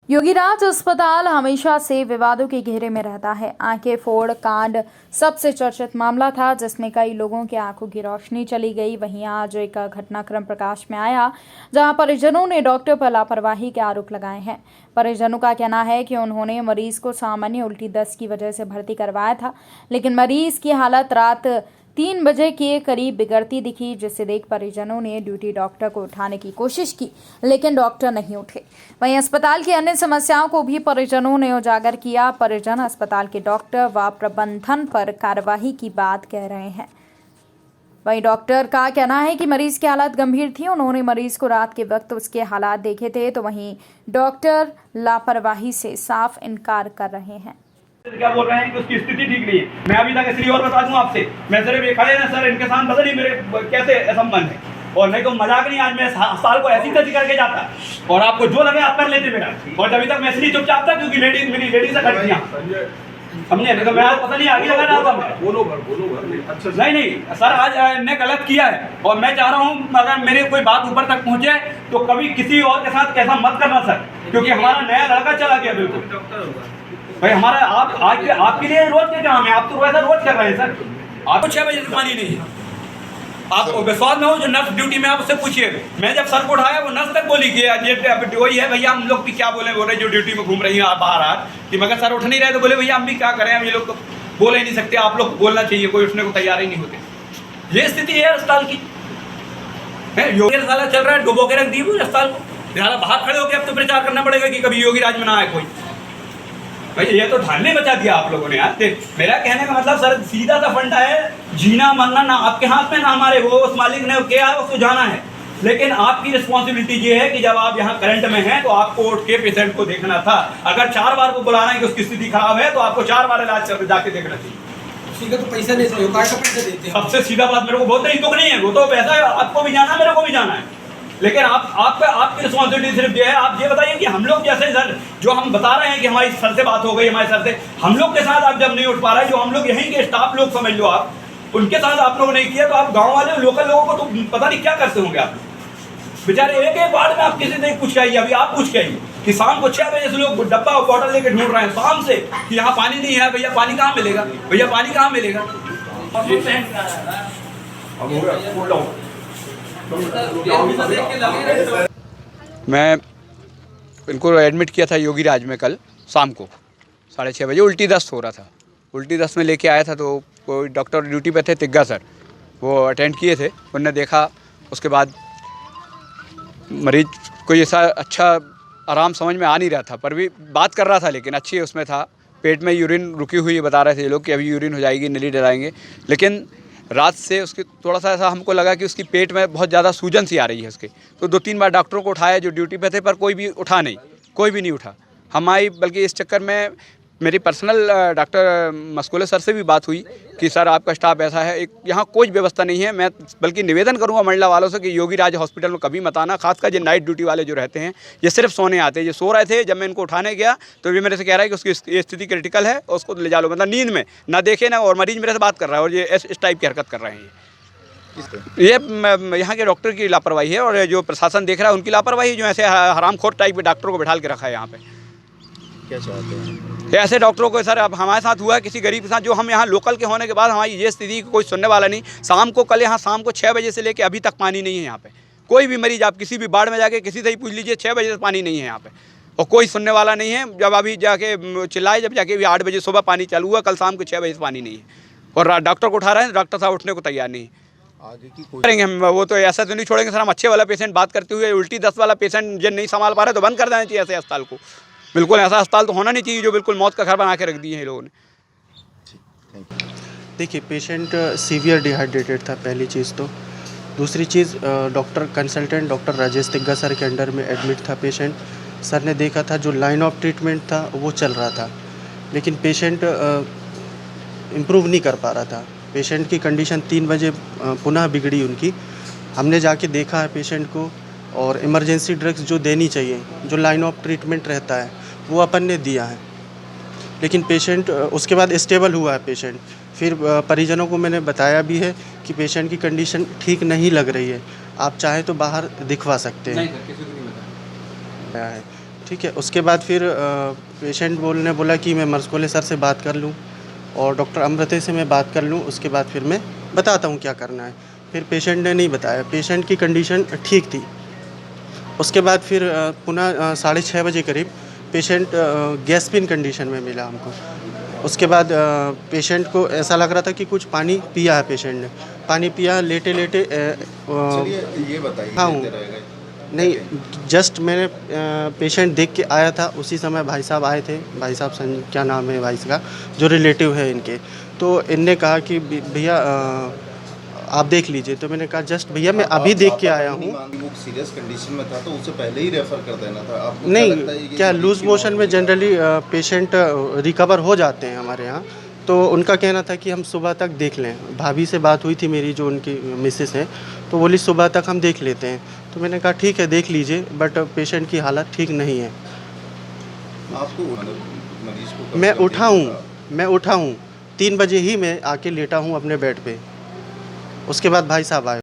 योगीराज अस्पताल हमेशा से विवादों के घेरे में रहता है। आंखें फोड़ कांड सबसे चर्चित मामला था, जिसमें कई लोगों की आंखों की रोशनी चली गई। वहीं आज एक घटनाक्रम प्रकाश में आया, जहां परिजनों ने डॉक्टर पर लापरवाही के आरोप लगाए हैं। परिजनों का कहना है कि उन्होंने मरीज को सामान्य उल्टी दस्त की वजह से भर्ती करवाया था, लेकिन मरीज की हालत रात 3 बजे के करीब बिगड़ती दिखी, जिसे देख परिजनों ने ड्यूटी डॉक्टर को उठाने की कोशिश की, लेकिन डॉक्टर नहीं उठे। वहीं अस्पताल की अन्य समस्याओं को भी परिजनों ने उजागर किया। परिजन अस्पताल के डॉक्टर व प्रबंधन पर कार्रवाई की बात कह रहे हैं। वहीं डॉक्टर का कहना है कि मरीज की हालत गंभीर थी, उन्होंने मरीज को रात के वक्त उसके हालात देखे थे, तो वहीं डॉक्टर लापरवाही से साफ इनकार कर रहे हैं। क्या बोल रहे हैं कि उसकी स्थिति ठीक नहीं है। मैं अभी तक इसलिए और बता दूं आपसे, मैं सिर्फ खड़े ना सर, इनके साथ पता नहीं मेरे कैसे संबंध है, और नहीं तो मजाक नहीं। आज मैं साल को ऐसी तैसी करके जाता और आपको जो लगे आप कर लेते मेरा। और अभी तक मैं इसलिए चुपचाप था क्योंकि मेरी लेडीज से खड़ी थी, हमने तो मैं आज पता नहीं आगे लगा रहा था। बोलो अच्छा नहीं सर, आज ने गलत किया है और मैं चाह रहा हूँ अगर मेरे कोई बात ऊपर तक पहुँचे तो कभी किसी और के साथ कैसा मत करना सर, क्योंकि हमारा नया लड़का चला गया। बिल्कुल भाई, हमारा आप आज आपके लिए रोज के काम है, आप तो वैसा रोज कर रहे हैं सर। आपको 6 बजे तक पानी नहीं है, आपको विश्वास में हो जो नर्स ड्यूटी में आप उससे पूछिए। मैं जब सर को उठाया वो नर्स तक बोली कि ये वही है भैया, हम लोग भी क्या बोल रहे जो ड्यूटी में घूम रही हैं आप बाहर आज कि मगर सर उठ नहीं रहे, तो बोले भैया हम भी क्या करें, हम ये लोग तो बोल ही नहीं सकते, आप लोग बोलना चाहिए, कोई उठने को तैयार ही नहीं होते। ये स्थिति है अस्पताल की। योगी साला चल रहा है, डुबो के रख दी वो अस्पताल को। बाहर खड़े होकर अब तो प्रचार करना पड़ेगा कि कभी योगी राज में ना आए कोई। भाई ये तो ढालने बचा दिया आप लोगों ने यार। मेरा कहने का मतलब सर सीधा सा फंडा है, जीना मरना ना आपके हाथ में ना हमारे, वो उस मालिक ने क्या है उसको जाना है। लेकिन आपकी रिस्पॉन्सिबिलिटी ये है कि जब आप यहाँ करंट में हैं तो आपको उठ के पेशेंट को देखना था। अगर 4 बार को बुलाना है कि उसकी स्थिति खराब है तो आपको 4 बार इलाज कर जाके देखना चाहिए। ठीक है, तो पैसा लेते हो, काय का पैसा देते हो? सबसे सीधा बात, मेरे को बहुत नहीं दुख नहीं है, वो तो पैसा आपको भी जाना है मेरे को भी जाना है, लेकिन आपकी रिस्पॉन्सिबिलिटी सिर्फ ये है। आप ये बताइए कि हम लोग जैसे सर जो हम बता रहे हैं कि हमारी सर से बात हो गई, हमारे सर से हम लोग के साथ आप जब नहीं उठ पा रहे, जो हम लोग यहीं के स्टाफ लोग समझ लो आप, उनके साथ आप लोगों ने किया, तो आप गांव वाले लोकल लोगों को तो पता नहीं क्या करते होंगे आप बेचारे। एक वार्ड में आप किसी से पूछ के आइए, अभी आप पूछ के आइए कि शाम को 6 बजे से लोग डब्बा और बॉटल लेके ढूंढ रहे हैं शाम से कि यहाँ पानी नहीं है। भैया पानी कहाँ मिलेगा, भैया पानी कहाँ मिलेगा। मैं इनको एडमिट किया था योगी राज में कल शाम को 6:30 बजे। उल्टी दस्त हो रहा था, उल्टी दस्त में लेके आया था, तो कोई डॉक्टर ड्यूटी पे थे, तिग्गा सर, वो अटेंड किए थे। उन्होंने देखा, उसके बाद मरीज कोई ऐसा अच्छा आराम समझ में आ नहीं रहा था, पर भी बात कर रहा था, लेकिन अच्छी उसमें था। पेट में यूरिन रुकी हुई बता रहे थे ये लोग कि अभी यूरिन हो जाएगी, नली डलाएंगे। लेकिन रात से उसकी थोड़ा सा ऐसा हमको लगा कि उसकी पेट में बहुत ज़्यादा सूजन सी आ रही है उसके, तो 2-3 बार डॉक्टरों को उठाया जो ड्यूटी पे थे, पर कोई भी उठा नहीं, कोई भी नहीं उठा। हम आई, बल्कि इस चक्कर में मेरी पर्सनल डॉक्टर मस्कुले सर से भी बात हुई कि सर आपका स्टाफ ऐसा है, एक यहाँ कोई व्यवस्था नहीं है। मैं बल्कि निवेदन करूँगा मंडला वालों से कि योगी राज हॉस्पिटल में कभी मत आना, खासकर जो नाइट ड्यूटी वाले जो रहते हैं, ये सिर्फ सोने आते हैं। ये सो रहे थे, जब मैं इनको उठाने गया तो ये मेरे से कह रहा है कि उसकी स्थिति क्रिटिकल है, उसको ले जा लो, मतलब नींद में ना देखे ना, और मरीज मेरे से बात कर रहा है और ये इस टाइप की हरकत कर रहे हैं। ये यहाँ के डॉक्टर की लापरवाही है और जो प्रशासन देख रहा है उनकी लापरवाही, जो ऐसे हरामखोर टाइप के डॉक्टरों को बिठाल के रखा है यहाँ पे। क्या चाहते हैं ऐसे डॉक्टरों को सर, अब हमारे साथ हुआ है किसी गरीब के साथ, जो हम यहाँ लोकल के होने के बाद हमारी ये स्थिति कोई सुनने वाला नहीं। शाम को कल यहाँ शाम को 6 बजे से लेके अभी तक पानी नहीं है यहाँ पे। कोई भी मरीज आप किसी भी वार्ड में जाके किसी से ही पूछ लीजिए, 6 बजे से पानी नहीं है यहाँ पे, और कोई सुनने वाला नहीं है। जब अभी जाके चिल्लाए, जब जाके 8 बजे सुबह पानी चालू हुआ, कल शाम को 6 बजे से पानी नहीं है, और डॉक्टर को उठा रहे हैं, डॉक्टर साहब उठने को तैयार नहीं आगे की करेंगे हम। वो तो ऐसा तो नहीं छोड़ेंगे सर, हम अच्छे वाला पेशेंट बात करते हुए उल्टी दस्त वाला पेशेंट जिन नहीं संभाल पा रहे तो बंद कर देना चाहिए ऐसे अस्पताल को। बिल्कुल ऐसा अस्पताल तो होना नहीं चाहिए जो बिल्कुल मौत का घर बना के रख दिए हैं लोगों ने। देखिए, पेशेंट सीवियर डिहाइड्रेटेड था, पहली चीज़ तो। दूसरी चीज़, doctor consultant doctor Rajesh Tigga sir के अंडर में एडमिट था पेशेंट। सर ने देखा था जो लाइन ऑफ ट्रीटमेंट था वो चल रहा था, लेकिन पेशेंट इम्प्रूव नहीं कर पा रहा था। पेशेंट की कंडीशन 3 बजे पुनः बिगड़ी उनकी। हमने जाके देखा है पेशेंट को, और इमरजेंसी ड्रग्स जो देनी चाहिए, जो लाइन ऑफ ट्रीटमेंट रहता है, वो अपन ने दिया है, लेकिन पेशेंट उसके बाद स्टेबल हुआ है पेशेंट। फिर परिजनों को मैंने बताया भी है कि पेशेंट की कंडीशन ठीक नहीं लग रही है, आप चाहें तो बाहर दिखवा सकते हैं। नहीं सर, किसी को नहीं बताया है। ठीक है। उसके बाद फिर पेशेंट ने बोला कि मैं मर्सकोले सर से बात कर लूँ और डॉक्टर अमृते से मैं बात कर लूँ, उसके बाद फिर मैं बताता हूँ क्या करना है। फिर पेशेंट ने नहीं बताया, पेशेंट की कंडीशन ठीक थी। उसके बाद फिर पुनः 6:30 बजे करीब पेशेंट गैस्पिन कंडीशन में मिला हमको। उसके बाद पेशेंट को ऐसा लग रहा था कि कुछ पानी पिया है पेशेंट ने, पानी पिया लेटे लेटे चलिए ये बताइए। हाँ देते रहेगा। नहीं, जस्ट मैंने पेशेंट देख के आया था, उसी समय भाई साहब आए थे, भाई साहब क्या नाम है भाई का, जो रिलेटिव है इनके, तो इनने कहा कि भैया आप देख लीजिए। तो मैंने कहा जस्ट भैया मैं अभी देख के आया हूँ। वो सीरियस कंडीशन में था तो उसे पहले ही रेफर कर देना था। आपको क्या लगता है नहीं, कि क्या ये लूज की मोशन मौत में हुई? जनरली पेशेंट रिकवर हो जाते हैं हमारे यहाँ। तो उनका कहना था कि हम सुबह तक देख लें। भाभी से बात हुई थी मेरी, जो उनकी मिसेस हैं, तो बोली सुबह तक हम देख लेते हैं। तो मैंने कहा ठीक है देख लीजिए, बट पेशेंट की हालत ठीक नहीं है। आपको मरीज को मैं उठा हूँ 3 बजे ही मैं आके लेटा हूँ अपने बेड पे। उसके बाद भाई साहब आए।